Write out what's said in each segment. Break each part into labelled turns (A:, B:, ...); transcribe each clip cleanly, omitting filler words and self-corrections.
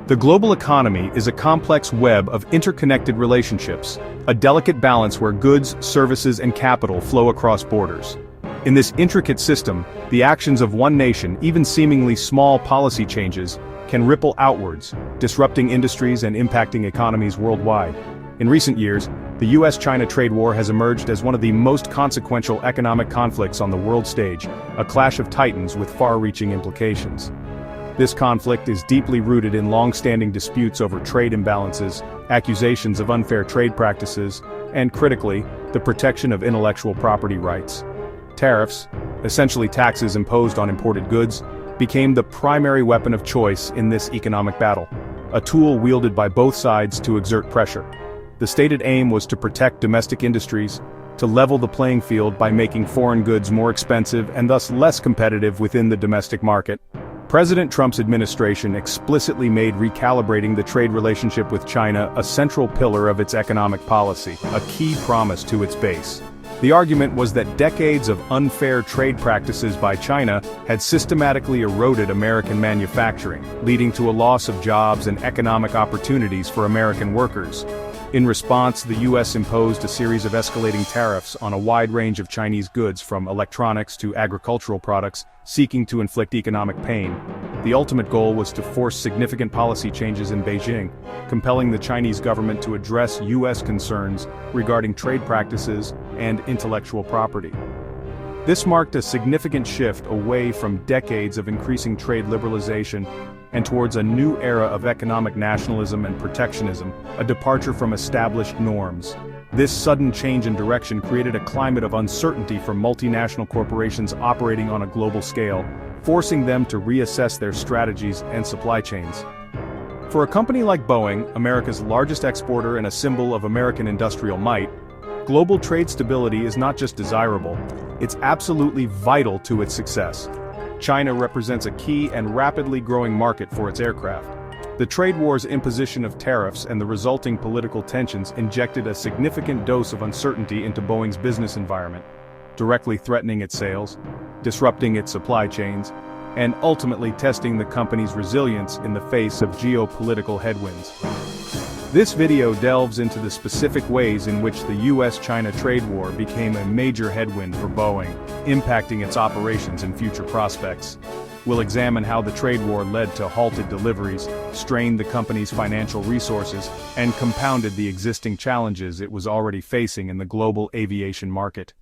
A: The global economy is a complex web of interconnected relationships, a delicate balance where goods, services, and capital flow across borders. In this intricate system, the actions of one nation, even seemingly small policy changes, can ripple outwards, disrupting industries and impacting economies worldwide. In recent years, the US-China trade war has emerged as one of the most consequential economic conflicts on the world stage, a clash of titans with far-reaching implications. This conflict is deeply rooted in long-standing disputes over trade imbalances, accusations of unfair trade practices, and critically, the protection of intellectual property rights. Tariffs, essentially taxes imposed on imported goods, became the primary weapon of choice in this economic battle, a tool wielded by both sides to exert pressure. The stated aim was to protect domestic industries, to level the playing field by making foreign goods more expensive and thus less competitive within the domestic market. President Trump's administration explicitly made recalibrating the trade relationship with China a central pillar of its economic policy, a key promise to its base. The argument was that decades of unfair trade practices by China had systematically eroded American manufacturing, leading to a loss of jobs and economic opportunities for American workers. In response, the U.S. imposed a series of escalating tariffs on a wide range of Chinese goods from electronics to agricultural products, seeking to inflict economic pain. The ultimate goal was to force significant policy changes in Beijing, compelling the Chinese government to address U.S. concerns regarding trade practices and intellectual property. This marked a significant shift away from decades of increasing trade liberalization and towards a new era of economic nationalism and protectionism, a departure from established norms. This sudden change in direction created a climate of uncertainty for multinational corporations operating on a global scale, forcing them to reassess their strategies and supply chains. For a company like Boeing, America's largest exporter and a symbol of American industrial might, global trade stability is not just desirable, it's absolutely vital to its success. China represents a key and rapidly growing market for its aircraft. The trade war's imposition of tariffs and the resulting political tensions injected a significant dose of uncertainty into Boeing's business environment, directly threatening its sales, disrupting its supply chains, and ultimately testing the company's resilience in the face of geopolitical headwinds. This video delves into the specific ways in which the US-China trade war became a major headwind for Boeing, impacting its operations and future prospects. We'll examine how the trade war led to halted deliveries, strained the company's financial resources, and compounded the existing challenges it was already facing in the global aviation market.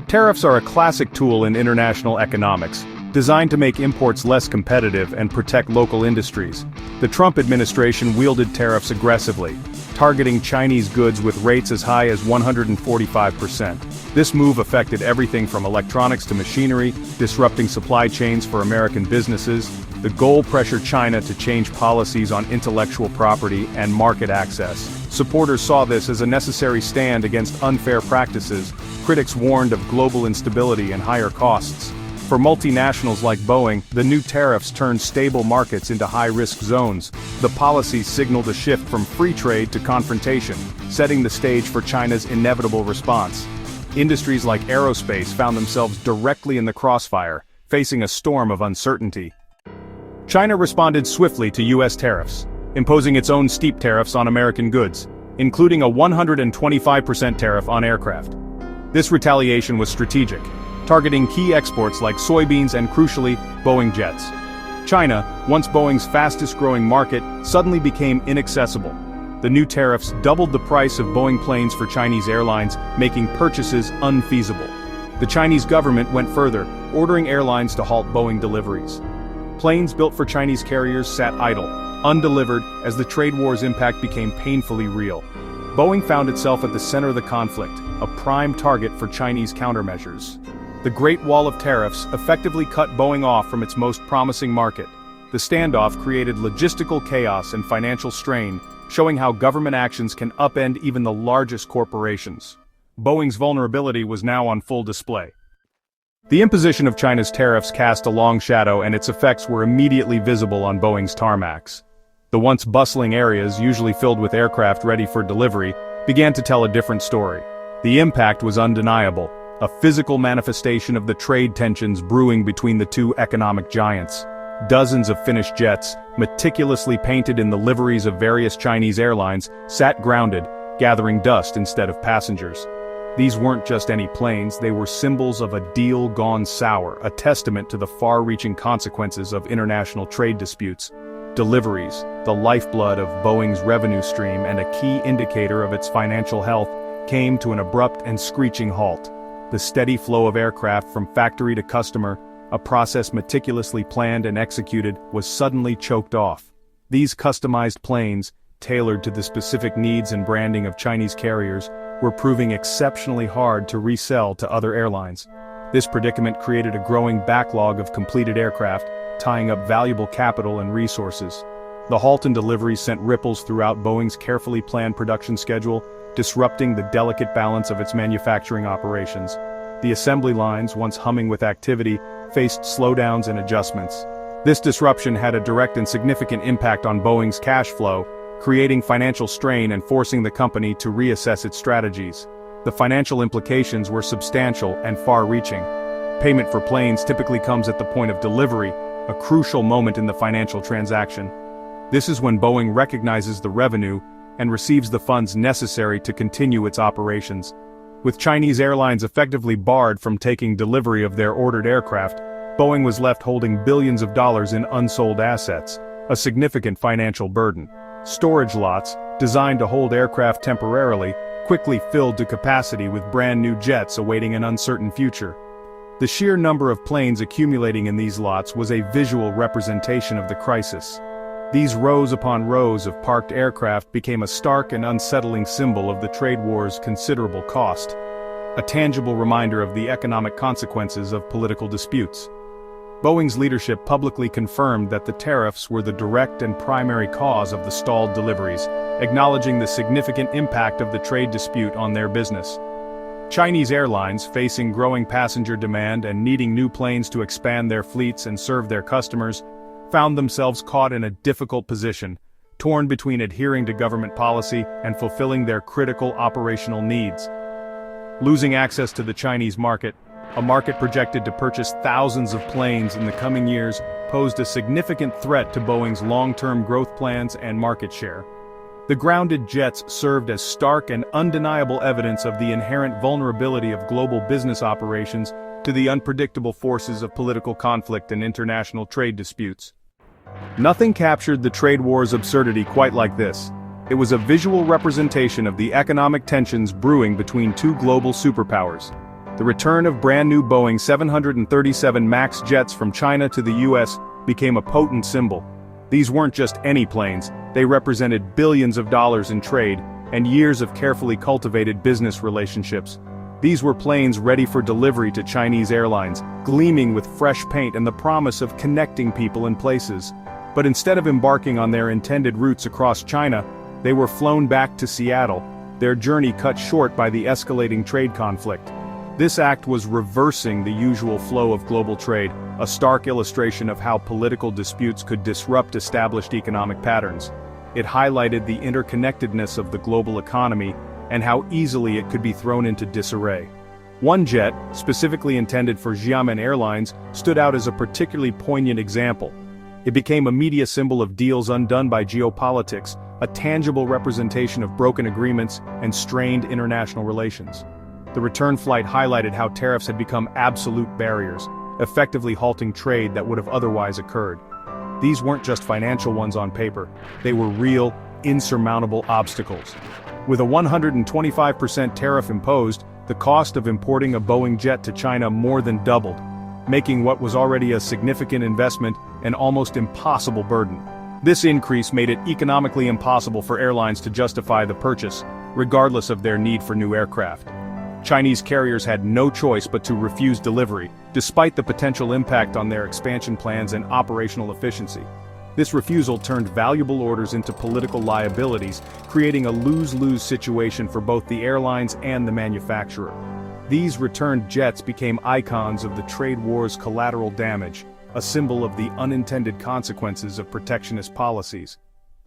A: Tariffs are a classic tool in international economics, designed to make imports less competitive and protect local industries. The Trump administration wielded tariffs aggressively, targeting Chinese goods with rates as high as 145%. This move affected everything from electronics to machinery, disrupting supply chains for American businesses. The goal pressured China to change policies on intellectual property and market access. Supporters saw this as a necessary stand against unfair practices. Critics warned of global instability and higher costs. For multinationals like Boeing, the new tariffs turned stable markets into high-risk zones. The policies signaled a shift from free trade to confrontation, setting the stage for China's inevitable response. Industries like aerospace found themselves directly in the crossfire, facing a storm of uncertainty. China responded swiftly to U.S. tariffs, imposing its own steep tariffs on American goods, including a 125% tariff on aircraft. This retaliation was strategic, targeting key exports like soybeans and, crucially, Boeing jets. China, once Boeing's fastest-growing market, suddenly became inaccessible. The new tariffs doubled the price of Boeing planes for Chinese airlines, making purchases unfeasible. The Chinese government went further, ordering airlines to halt Boeing deliveries. Planes built for Chinese carriers sat idle, undelivered, as the trade war's impact became painfully real. Boeing found itself at the center of the conflict, a prime target for Chinese countermeasures. The Great Wall of Tariffs effectively cut Boeing off from its most promising market. The standoff created logistical chaos and financial strain, showing how government actions can upend even the largest corporations. Boeing's vulnerability was now on full display. The imposition of China's tariffs cast a long shadow, and its effects were immediately visible on Boeing's tarmacs. The once bustling areas, usually filled with aircraft ready for delivery, began to tell a different story. The impact was undeniable, a physical manifestation of the trade tensions brewing between the two economic giants. Dozens of finished jets, meticulously painted in the liveries of various Chinese airlines, sat grounded, gathering dust instead of passengers. These weren't just any planes, they were symbols of a deal gone sour, a testament to the far-reaching consequences of international trade disputes. Deliveries, the lifeblood of Boeing's revenue stream and a key indicator of its financial health, came to an abrupt and screeching halt. The steady flow of aircraft from factory to customer, a process meticulously planned and executed, was suddenly choked off. These customized planes, tailored to the specific needs and branding of Chinese carriers, were proving exceptionally hard to resell to other airlines. This predicament created a growing backlog of completed aircraft, tying up valuable capital and resources. The halt in deliveries sent ripples throughout Boeing's carefully planned production schedule, disrupting the delicate balance of its manufacturing operations. The assembly lines, once humming with activity, faced slowdowns and adjustments. This disruption had a direct and significant impact on Boeing's cash flow, creating financial strain and forcing the company to reassess its strategies. The financial implications were substantial and far-reaching. Payment for planes typically comes at the point of delivery, a crucial moment in the financial transaction. This is when Boeing recognizes the revenue and receives the funds necessary to continue its operations. With Chinese airlines effectively barred from taking delivery of their ordered aircraft, Boeing was left holding billions of dollars in unsold assets, a significant financial burden. Storage lots, designed to hold aircraft temporarily, quickly filled to capacity with brand new jets awaiting an uncertain future. The sheer number of planes accumulating in these lots was a visual representation of the crisis. These rows upon rows of parked aircraft became a stark and unsettling symbol of the trade war's considerable cost, a tangible reminder of the economic consequences of political disputes. Boeing's leadership publicly confirmed that the tariffs were the direct and primary cause of the stalled deliveries, acknowledging the significant impact of the trade dispute on their business. Chinese airlines, facing growing passenger demand and needing new planes to expand their fleets and serve their customers, found themselves caught in a difficult position, torn between adhering to government policy and fulfilling their critical operational needs. Losing access to the Chinese market, a market projected to purchase thousands of planes in the coming years, posed a significant threat to Boeing's long-term growth plans and market share. The grounded jets served as stark and undeniable evidence of the inherent vulnerability of global business operations to the unpredictable forces of political conflict and international trade disputes. Nothing captured the trade war's absurdity quite like this. It was a visual representation of the economic tensions brewing between two global superpowers. The return of brand new Boeing 737 MAX jets from China to the US became a potent symbol. These weren't just any planes, they represented billions of dollars in trade and years of carefully cultivated business relationships. These were planes ready for delivery to Chinese airlines, gleaming with fresh paint and the promise of connecting people and places. But instead of embarking on their intended routes across China, they were flown back to Seattle, their journey cut short by the escalating trade conflict. This act was reversing the usual flow of global trade, a stark illustration of how political disputes could disrupt established economic patterns. It highlighted the interconnectedness of the global economy and how easily it could be thrown into disarray. One jet, specifically intended for Xiamen Airlines, stood out as a particularly poignant example. It became a media symbol of deals undone by geopolitics, a tangible representation of broken agreements and strained international relations. The return flight highlighted how tariffs had become absolute barriers, effectively halting trade that would have otherwise occurred. These weren't just financial ones on paper, they were real, insurmountable obstacles. With a 125% tariff imposed, the cost of importing a Boeing jet to China more than doubled, making what was already a significant investment an almost impossible burden. This increase made it economically impossible for airlines to justify the purchase, regardless of their need for new aircraft. Chinese carriers had no choice but to refuse delivery, despite the potential impact on their expansion plans and operational efficiency. This refusal turned valuable orders into political liabilities, creating a lose-lose situation for both the airlines and the manufacturer. These returned jets became icons of the trade war's collateral damage, a symbol of the unintended consequences of protectionist policies.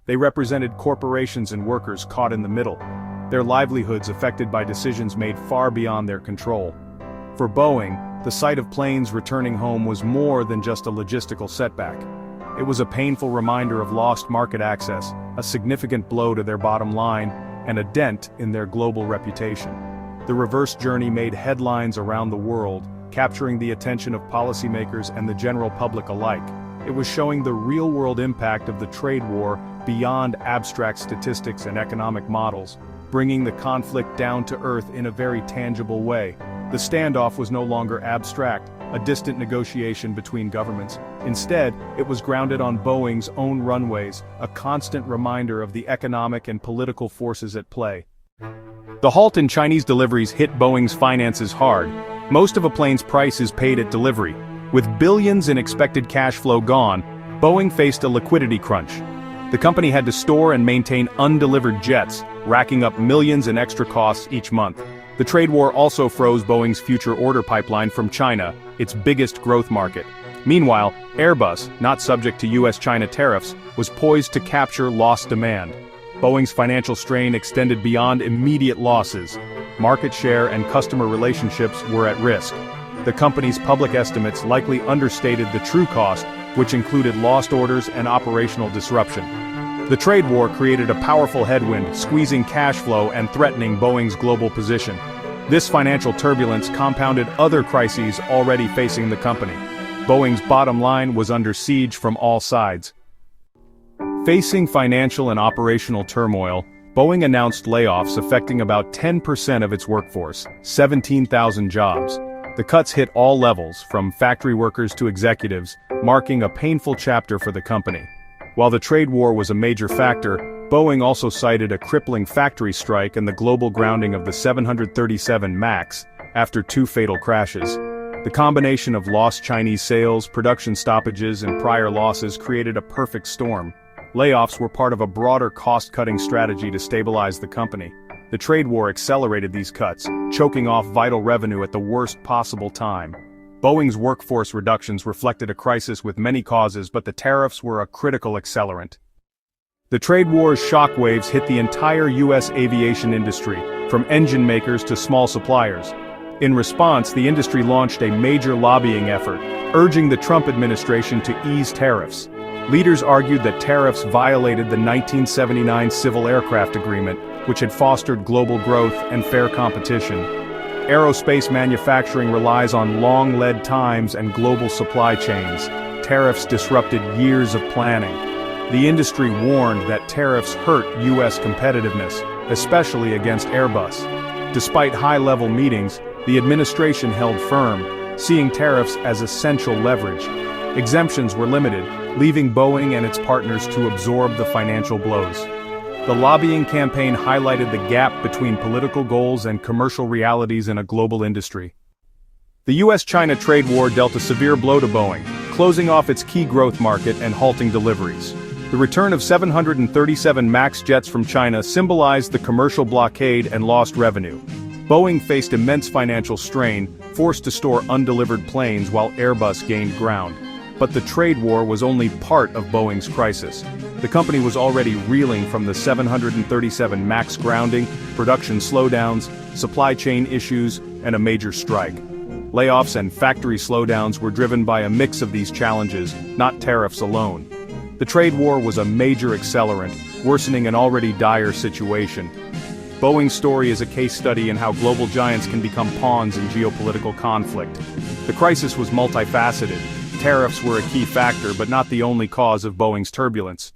A: They represented corporations and workers caught in the middle, their livelihoods affected by decisions made far beyond their control. For Boeing, the sight of planes returning home was more than just a logistical setback. It was a painful reminder of lost market access, a significant blow to their bottom line, and a dent in their global reputation. The reverse journey made headlines around the world, capturing the attention of policymakers and the general public alike. It was showing the real-world impact of the trade war beyond abstract statistics and economic models, bringing the conflict down to earth in a very tangible way. The standoff was no longer abstract, a distant negotiation between governments. Instead, it was grounded on Boeing's own runways, a constant reminder of the economic and political forces at play. The halt in Chinese deliveries hit Boeing's finances hard. Most of a plane's price is paid at delivery. With billions in expected cash flow gone, Boeing faced a liquidity crunch. The company had to store and maintain undelivered jets, racking up millions in extra costs each month. The trade war also froze Boeing's future order pipeline from China, its biggest growth market. Meanwhile, Airbus, not subject to US-China tariffs, was poised to capture lost demand. Boeing's financial strain extended beyond immediate losses. Market share and customer relationships were at risk. The company's public estimates likely understated the true cost, which included lost orders and operational disruption. The trade war created a powerful headwind, squeezing cash flow and threatening Boeing's global position. This financial turbulence compounded other crises already facing the company. Boeing's bottom line was under siege from all sides. Facing financial and operational turmoil, Boeing announced layoffs affecting about 10% of its workforce, 17,000 jobs. The cuts hit all levels, from factory workers to executives, marking a painful chapter for the company. While the trade war was a major factor, Boeing also cited a crippling factory strike and the global grounding of the 737 MAX, after 2 fatal crashes. The combination of lost Chinese sales, production stoppages, and prior losses created a perfect storm. Layoffs were part of a broader cost-cutting strategy to stabilize the company. The trade war accelerated these cuts, choking off vital revenue at the worst possible time. Boeing's workforce reductions reflected a crisis with many causes, but the tariffs were a critical accelerant. The trade war's shockwaves hit the entire U.S. aviation industry, from engine makers to small suppliers. In response, the industry launched a major lobbying effort, urging the Trump administration to ease tariffs. Leaders argued that tariffs violated the 1979 Civil Aircraft Agreement, which had fostered global growth and fair competition. Aerospace manufacturing relies on long lead times and global supply chains. Tariffs disrupted years of planning. The industry warned that tariffs hurt U.S. competitiveness, especially against Airbus. Despite high-level meetings, the administration held firm, seeing tariffs as essential leverage. Exemptions were limited, leaving Boeing and its partners to absorb the financial blows. The lobbying campaign highlighted the gap between political goals and commercial realities in a global industry. The US-China trade war dealt a severe blow to Boeing, closing off its key growth market and halting deliveries. The return of 737 MAX jets from China symbolized the commercial blockade and lost revenue. Boeing faced immense financial strain, forced to store undelivered planes while Airbus gained ground. But the trade war was only part of Boeing's crisis. The company was already reeling from the 737 MAX grounding, production slowdowns, supply chain issues, and a major strike. Layoffs and factory slowdowns were driven by a mix of these challenges, not tariffs alone. The trade war was a major accelerant, worsening an already dire situation. Boeing's story is a case study in how global giants can become pawns in geopolitical conflict. The crisis was multifaceted. Tariffs were a key factor, but not the only cause of Boeing's turbulence.